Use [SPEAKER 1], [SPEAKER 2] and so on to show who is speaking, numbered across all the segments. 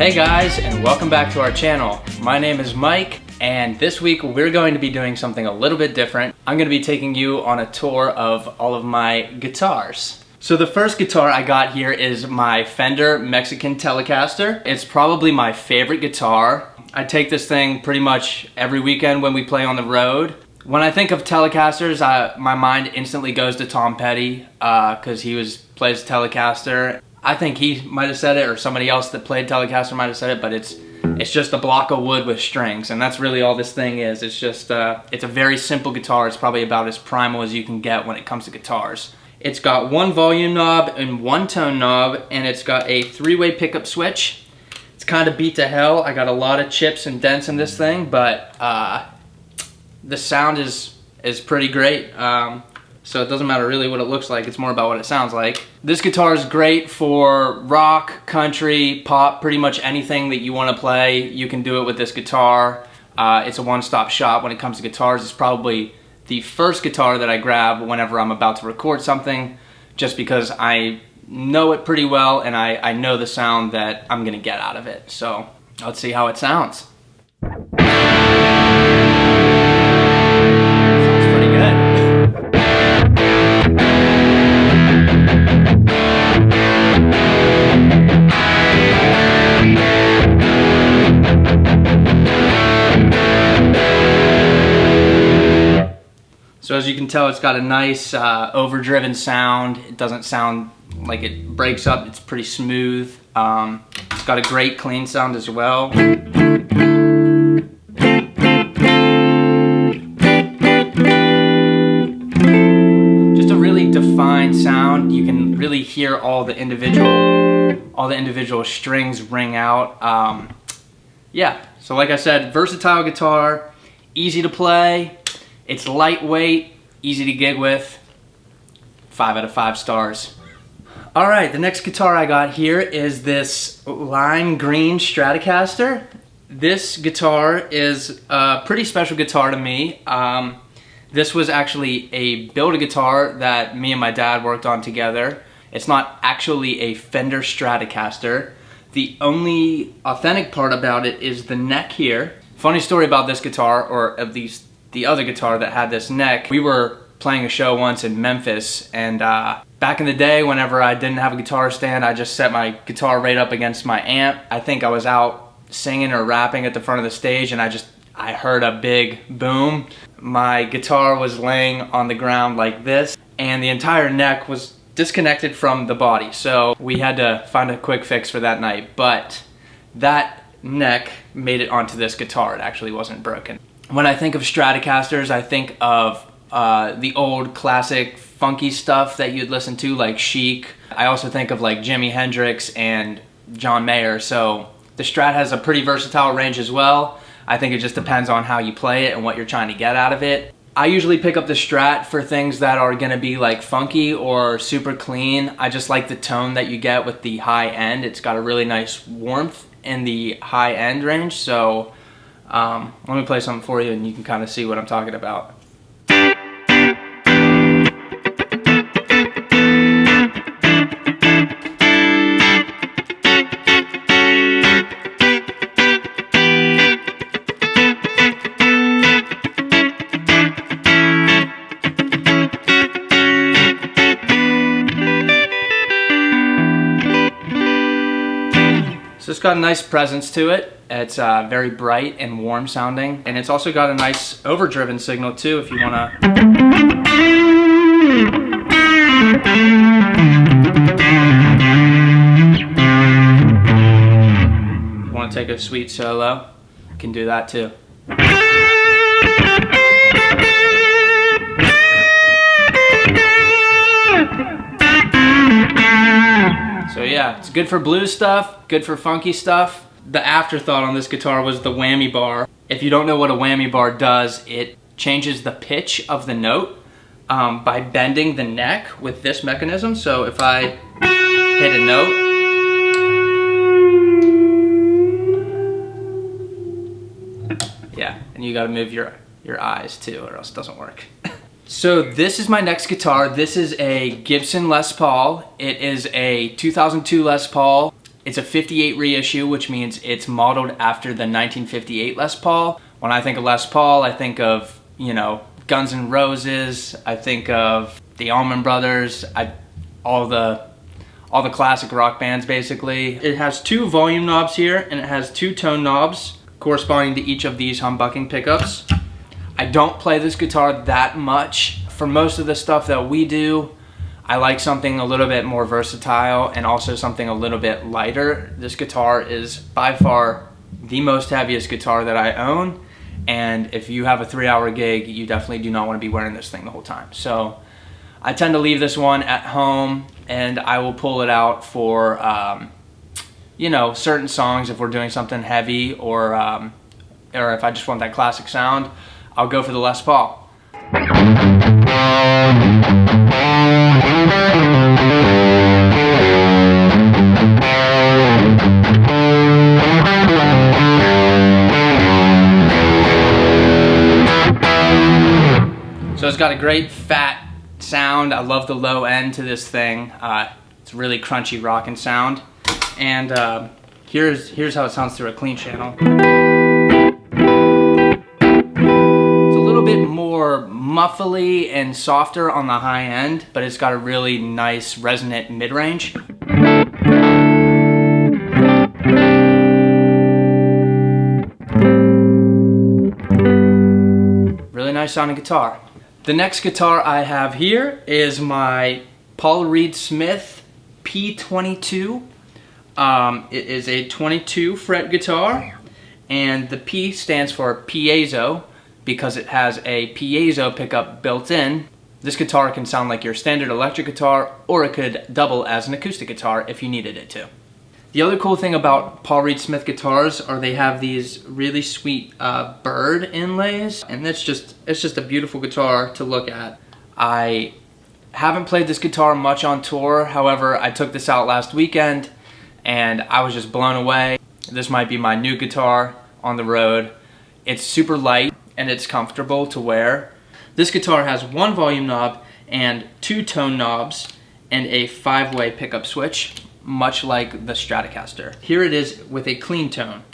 [SPEAKER 1] Hey guys, and welcome back to our channel. My name is Mike, and this week we're going to be doing something a little bit different. I'm going to be taking you on a tour of all of my guitars. So the first guitar I got here is my Fender Mexican Telecaster. It's probably my favorite guitar. I take this thing pretty much every weekend when we play on the road. When I think of Telecasters, my mind instantly goes to Tom Petty because he plays Telecaster. I think he might have said it, or somebody else that played Telecaster might have said it, but it's just a block of wood with strings, and that's really all this thing is. It's just it's a very simple guitar. It's probably about as primal as you can get when it comes to guitars. It's got one volume knob and one tone knob, and it's got a three-way pickup switch. It's kind of beat to hell. I got a lot of chips and dents in this thing, but the sound is pretty great. So it doesn't matter really what it looks like, it's more about what it sounds like. This guitar is great for rock, country, pop, pretty much anything that you want to play, you can do it with this guitar. It's a one-stop shop when it comes to guitars. It's probably the first guitar that I grab whenever I'm about to record something, just because I know it pretty well and I know the sound that I'm gonna get out of it. So let's see how it sounds. So as you can tell, it's got a nice overdriven sound. It doesn't sound like it breaks up. It's pretty smooth. It's got a great clean sound as well. Just a really defined sound. You can really hear all the individual strings ring out. Yeah, so like I said, versatile guitar, easy to play. It's lightweight, easy to gig with. 5 out of 5 stars. Alright, the next guitar I got here is this lime green Stratocaster. This guitar is a pretty special guitar to me. This was actually a build-a-guitar that me and my dad worked on together. It's not actually a Fender Stratocaster. The only authentic part about it is the neck here. Funny story about this guitar, or at least the other guitar that had this neck. We were playing a show once in Memphis, and back in the day, whenever I didn't have a guitar stand, I just set my guitar right up against my amp. I think I was out singing or rapping at the front of the stage, and I heard a big boom. My guitar was laying on the ground like this, and the entire neck was disconnected from the body, so we had to find a quick fix for that night. But that neck made it onto this guitar. It actually wasn't broken. When I think of Stratocasters, I think of the old classic funky stuff that you'd listen to, like Chic. I also think of like Jimi Hendrix and John Mayer. So the Strat has a pretty versatile range as well. I think it just depends on how you play it and what you're trying to get out of it. I usually pick up the Strat for things that are gonna be like funky or super clean. I just like the tone that you get with the high end. It's got a really nice warmth in the high end range. So let me play something for you and you can kind of see what I'm talking about. So it's got a nice presence to it. It's very bright and warm sounding, and it's also got a nice overdriven signal too if you want to take a sweet solo. You can do that too. So yeah, it's good for blues stuff, good for funky stuff. The afterthought on this guitar was the whammy bar. If you don't know what a whammy bar does, it changes the pitch of the note by bending the neck with this mechanism. So if I hit a note, yeah, and you gotta move your eyes too, or else it doesn't work. So this is my next guitar. This is a Gibson Les Paul. It is a 2002 Les Paul. It's a 58 reissue, which means it's modeled after the 1958 Les Paul. When I think of Les Paul, I think of, you know, Guns N' Roses, I think of the Allman Brothers, all the classic rock bands basically. It has 2 volume knobs here, and it has 2 tone knobs corresponding to each of these humbucking pickups. I don't play this guitar that much. For most of the stuff that we do, I like something a little bit more versatile and also something a little bit lighter. This guitar is by far the most heaviest guitar that I own, and if you have a 3-hour gig, you definitely do not want to be wearing this thing the whole time. So I tend to leave this one at home, and I will pull it out for you know, certain songs if we're doing something heavy, or if I just want that classic sound, I'll go for the Les Paul. So it's got a great fat sound. I love the low end to this thing. It's really crunchy rockin' sound. And here's how it sounds through a clean channel. It's a little bit more muffly and softer on the high end, but it's got a really nice resonant mid-range. Really nice sounding guitar. The next guitar I have here is my Paul Reed Smith P22. It is a 22 fret guitar, and the P stands for piezo because it has a piezo pickup built in. This guitar can sound like your standard electric guitar, or it could double as an acoustic guitar if you needed it to. The other cool thing about Paul Reed Smith guitars are they have these really sweet bird inlays, and it's just a beautiful guitar to look at. I haven't played this guitar much on tour, however, I took this out last weekend and I was just blown away. This might be my new guitar on the road. It's super light and it's comfortable to wear. This guitar has 1 volume knob and 2 tone knobs and a 5-way pickup switch, much like the Stratocaster. Here it is with a clean tone.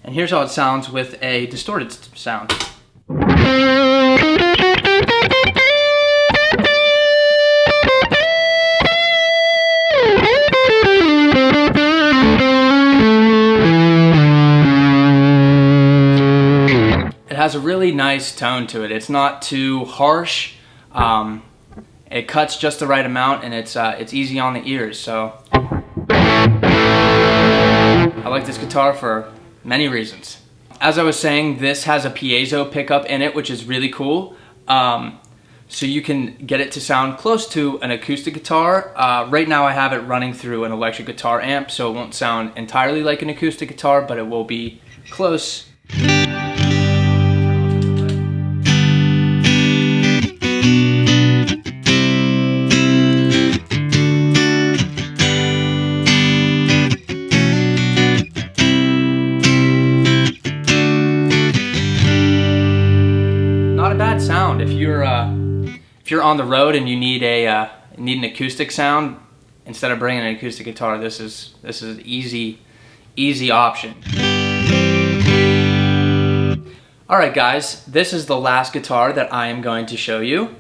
[SPEAKER 1] And here's how it sounds with a distorted sound. It has a really nice tone to it. It's not too harsh. It cuts just the right amount, and it's easy on the ears. So I like this guitar for many reasons. As I was saying, this has a piezo pickup in it, which is really cool. So you can get it to sound close to an acoustic guitar. Right now I have it running through an electric guitar amp, so it won't sound entirely like an acoustic guitar, but it will be close. Sound. If you're on the road and you need an acoustic sound, instead of bringing an acoustic guitar, this is an easy option. All right, guys, this is the last guitar that I am going to show you.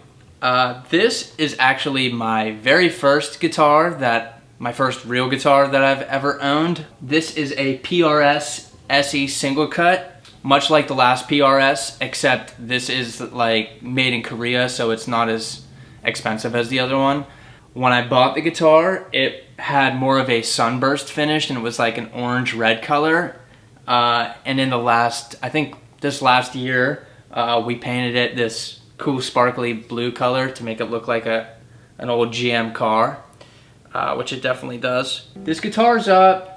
[SPEAKER 1] This is actually my very first guitar, my first real guitar that I've ever owned. This is a PRS SE single cut. Much like the last PRS, except this is like made in Korea, so it's not as expensive as the other one. When I bought the guitar, it had more of a sunburst finish, and it was like an orange-red color. And in I think this last year, we painted it this cool sparkly blue color to make it look like an old GM car. Which it definitely does. This guitar's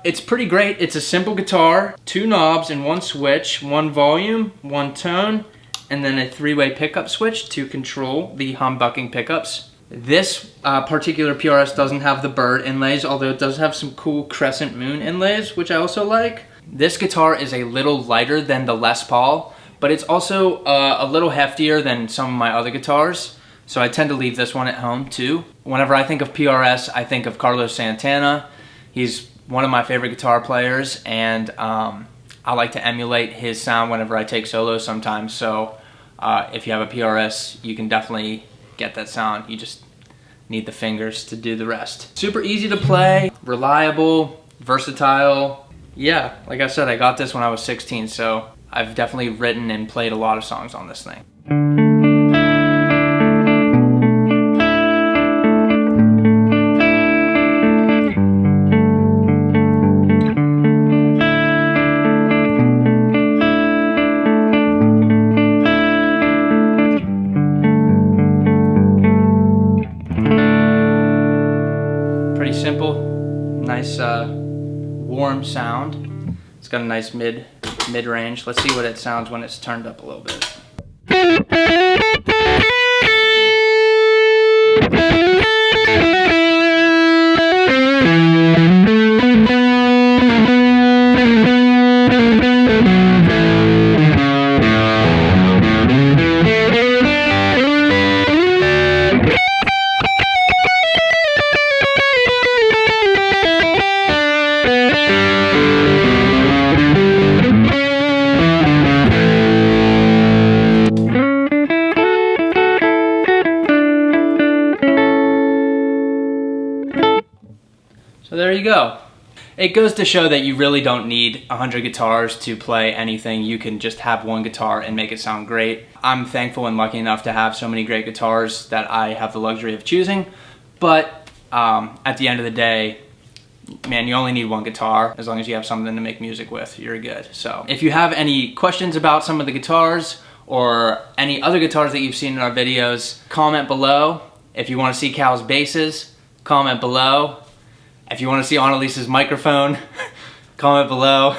[SPEAKER 1] it's pretty great. It's a simple guitar, 2 knobs and 1 switch, 1 volume, 1 tone, and then a 3-way pickup switch to control the humbucking pickups. This particular PRS doesn't have the bird inlays, although it does have some cool crescent moon inlays, which I also like. This guitar is a little lighter than the Les Paul, but it's also a little heftier than some of my other guitars, so I tend to leave this one at home too. Whenever I think of PRS, I think of Carlos Santana. He's one of my favorite guitar players, and I like to emulate his sound whenever I take solos sometimes, so if you have a PRS, you can definitely get that sound. You just need the fingers to do the rest. Super easy to play, reliable, versatile. Yeah, like I said, I got this when I was 16, so I've definitely written and played a lot of songs on this thing. Pretty simple, nice warm sound. It's got a nice mid-range. Let's see what it sounds when it's turned up a little bit. So there you go. It goes to show that you really don't need 100 guitars to play anything. You can just have one guitar and make it sound great. I'm thankful and lucky enough to have so many great guitars that I have the luxury of choosing. But at the end of the day, man, you only need one guitar. As long as you have something to make music with, you're good. So if you have any questions about some of the guitars or any other guitars that you've seen in our videos, comment below. If you want to see Cal's basses, comment below. If you want to see Annalise's microphone, comment below.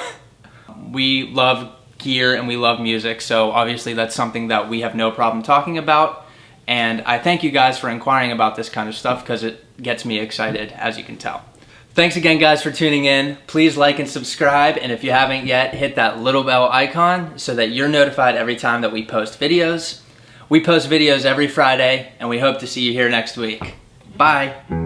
[SPEAKER 1] We love gear and we love music, so obviously that's something that we have no problem talking about. And I thank you guys for inquiring about this kind of stuff because it gets me excited, as you can tell. Thanks again, guys, for tuning in. Please like and subscribe, and if you haven't yet, hit that little bell icon so that you're notified every time that we post videos. We post videos every Friday, and we hope to see you here next week. Bye.